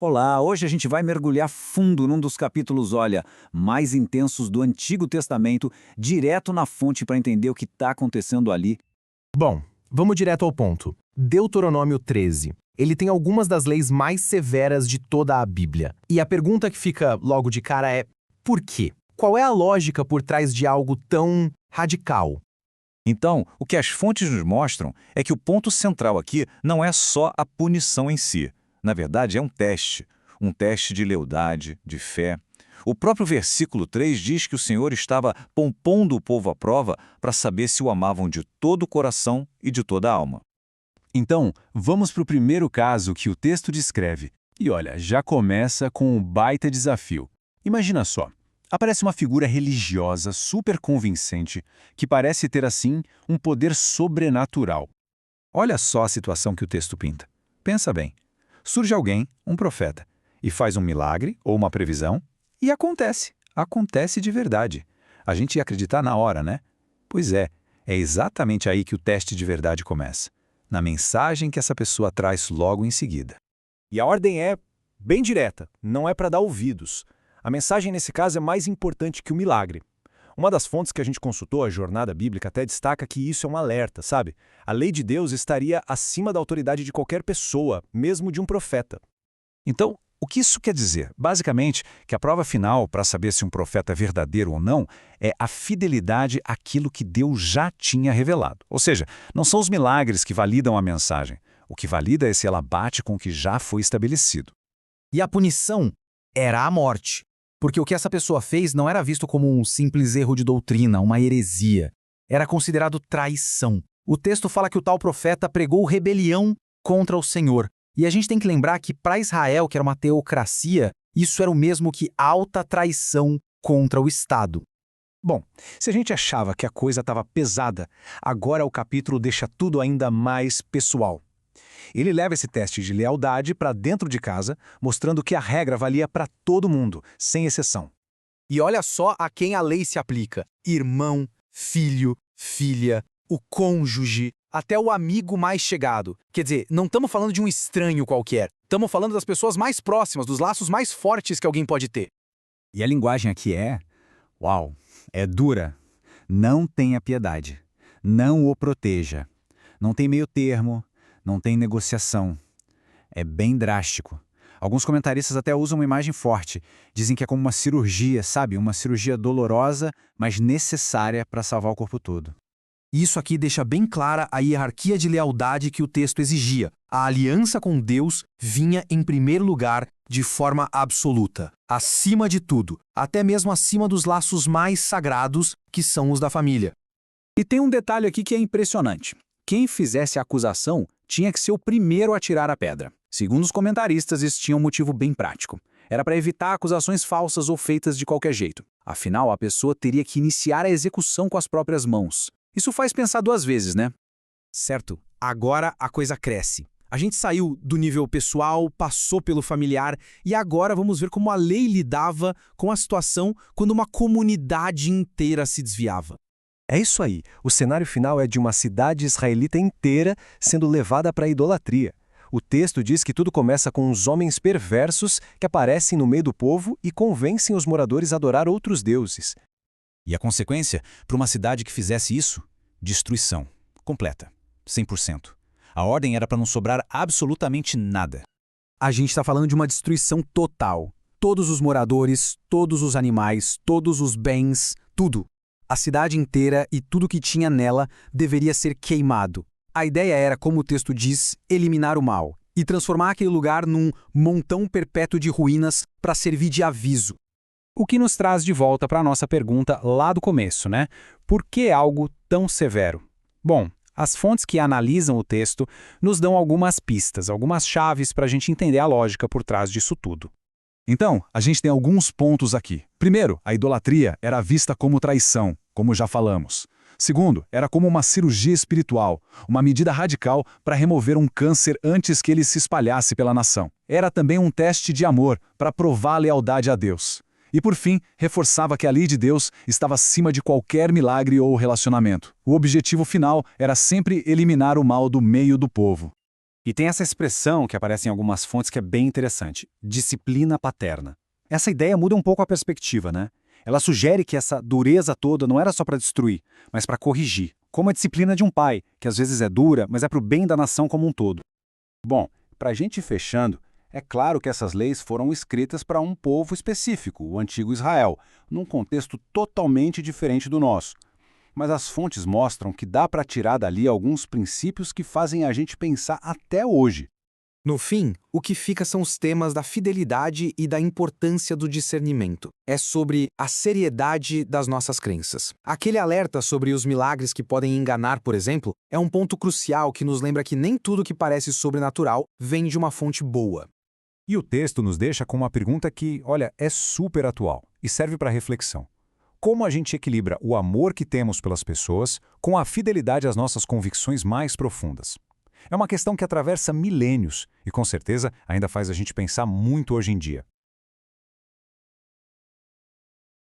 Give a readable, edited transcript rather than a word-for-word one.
Olá, hoje a gente vai mergulhar fundo num dos capítulos, olha, mais intensos do Antigo Testamento, direto na fonte para entender o que está acontecendo ali. Bom, vamos direto ao ponto. Deuteronômio 13. Ele tem algumas das leis mais severas de toda a Bíblia. E a pergunta que fica logo de cara é: por quê? Qual é a lógica por trás de algo tão radical? Então, o que as fontes nos mostram é que o ponto central aqui não é só a punição em si. Na verdade, é um teste de lealdade, de fé. O próprio versículo 3 diz que o Senhor estava pondo o povo à prova para saber se o amavam de todo o coração e de toda a alma. Então, vamos para o primeiro caso que o texto descreve. E olha, já começa com um baita desafio. Imagina só, aparece uma figura religiosa super convincente que parece ter, assim, um poder sobrenatural. Olha só a situação que o texto pinta. Pensa bem. Surge alguém, um profeta, e faz um milagre ou uma previsão, e acontece de verdade. A gente ia acreditar na hora, né? Pois é exatamente aí que o teste de verdade começa, na mensagem que essa pessoa traz logo em seguida. E a ordem é bem direta, não é para dar ouvidos. A mensagem nesse caso é mais importante que o milagre. Uma das fontes que a gente consultou, a Jornada Bíblica, até destaca que isso é um alerta, sabe? A lei de Deus estaria acima da autoridade de qualquer pessoa, mesmo de um profeta. Então, o que isso quer dizer? Basicamente, que a prova final para saber se um profeta é verdadeiro ou não é a fidelidade àquilo que Deus já tinha revelado. Ou seja, não são os milagres que validam a mensagem. O que valida é se ela bate com o que já foi estabelecido. E a punição era a morte. Porque o que essa pessoa fez não era visto como um simples erro de doutrina, uma heresia. Era considerado traição. O texto fala que o tal profeta pregou rebelião contra o Senhor. E a gente tem que lembrar que para Israel, que era uma teocracia, isso era o mesmo que alta traição contra o Estado. Bom, se a gente achava que a coisa estava pesada, agora o capítulo deixa tudo ainda mais pessoal. Ele leva esse teste de lealdade para dentro de casa, mostrando que a regra valia para todo mundo, sem exceção. E olha só a quem a lei se aplica: irmão, filho, filha, o cônjuge, até o amigo mais chegado. Quer dizer, não estamos falando de um estranho qualquer, estamos falando das pessoas mais próximas, dos laços mais fortes que alguém pode ter. E a linguagem aqui é dura. Não tenha piedade. Não o proteja. Não tem meio termo. Não tem negociação. É bem drástico. Alguns comentaristas até usam uma imagem forte. Dizem que é como uma cirurgia, sabe? Uma cirurgia dolorosa, mas necessária para salvar o corpo todo. Isso aqui deixa bem clara a hierarquia de lealdade que o texto exigia. A aliança com Deus vinha em primeiro lugar de forma absoluta, acima de tudo, até mesmo acima dos laços mais sagrados, que são os da família. E tem um detalhe aqui que é impressionante. Quem fizesse a acusação tinha que ser o primeiro a tirar a pedra. Segundo os comentaristas, isso tinha um motivo bem prático. Era para evitar acusações falsas ou feitas de qualquer jeito. Afinal, a pessoa teria que iniciar a execução com as próprias mãos. Isso faz pensar duas vezes, né? Certo, agora a coisa cresce. A gente saiu do nível pessoal, passou pelo familiar e agora vamos ver como a lei lidava com a situação quando uma comunidade inteira se desviava. É isso aí, o cenário final é de uma cidade israelita inteira sendo levada para a idolatria. O texto diz que tudo começa com uns homens perversos que aparecem no meio do povo e convencem os moradores a adorar outros deuses. E a consequência, para uma cidade que fizesse isso? Destruição. Completa. 100%. A ordem era para não sobrar absolutamente nada. A gente está falando de uma destruição total. Todos os moradores, todos os animais, todos os bens, tudo. A cidade inteira e tudo que tinha nela deveria ser queimado. A ideia era, como o texto diz, eliminar o mal e transformar aquele lugar num montão perpétuo de ruínas para servir de aviso. O que nos traz de volta para a nossa pergunta lá do começo, né? Por que algo tão severo? Bom, as fontes que analisam o texto nos dão algumas pistas, algumas chaves para a gente entender a lógica por trás disso tudo. Então, a gente tem alguns pontos aqui. Primeiro, a idolatria era vista como traição, como já falamos. Segundo, era como uma cirurgia espiritual, uma medida radical para remover um câncer antes que ele se espalhasse pela nação. Era também um teste de amor para provar a lealdade a Deus. E por fim, reforçava que a lei de Deus estava acima de qualquer milagre ou relacionamento. O objetivo final era sempre eliminar o mal do meio do povo. E tem essa expressão que aparece em algumas fontes que é bem interessante: disciplina paterna. Essa ideia muda um pouco a perspectiva, né? Ela sugere que essa dureza toda não era só para destruir, mas para corrigir, como a disciplina de um pai, que às vezes é dura, mas é para o bem da nação como um todo. Bom, para a gente ir fechando, é claro que essas leis foram escritas para um povo específico, o antigo Israel, num contexto totalmente diferente do nosso. Mas as fontes mostram que dá para tirar dali alguns princípios que fazem a gente pensar até hoje. No fim, o que fica são os temas da fidelidade e da importância do discernimento. É sobre a seriedade das nossas crenças. Aquele alerta sobre os milagres que podem enganar, por exemplo, é um ponto crucial que nos lembra que nem tudo que parece sobrenatural vem de uma fonte boa. E o texto nos deixa com uma pergunta que, olha, é super atual e serve para reflexão. Como a gente equilibra o amor que temos pelas pessoas com a fidelidade às nossas convicções mais profundas? É uma questão que atravessa milênios e, com certeza, ainda faz a gente pensar muito hoje em dia.